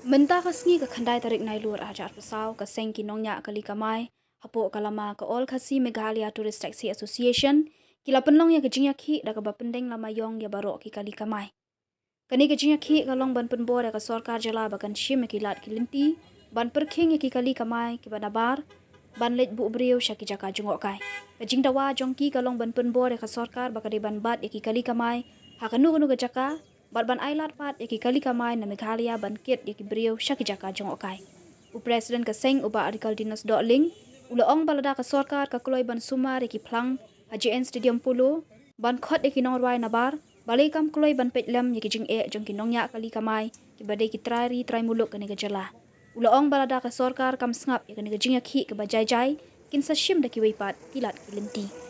Menta kasni ka khandai tarik nai lur ajar pesau ka seng ki Nongñiahkali kamai hapo kalama ka all khasi Meghalaya Tourist Taxi Association kila penlong ya kejingya khi da ka bapendeng lama yong ya barok ki kali kamai. Kani kejingya khi kalong ban penbor ya ka Sorkar jala bakan shim ki lat ki linti ban perking ya ki kali kamai ki banabar ban let bu brio syaki jaka jungok kai. Kejing dawa jongki kalong ban penbor ya ka Sorkar bakade ban bat ya ki kali kamai hakanu kanu ka jaka ban ailat pat yaki kali kamai na Meghalaya ban kit yaki brio syaki jaka jongok kai. U Presiden ka seng uba artikal dinas ling ula ong balada ka Sorkar ka Kloi ban Sumar yaki Phlang HJN Stadium Polo ban khot yaki nongwai nabar Balei kam Kloi ban petlam yaki Jingeh jongki Nongñiahkali kamai ki badai ki trai muluk kani jala. Ula ong balada ka Sorkar kam Sngap yaki Jingeh khi ka bajai jai kin sa shim da ki weipat kilat ki lenti.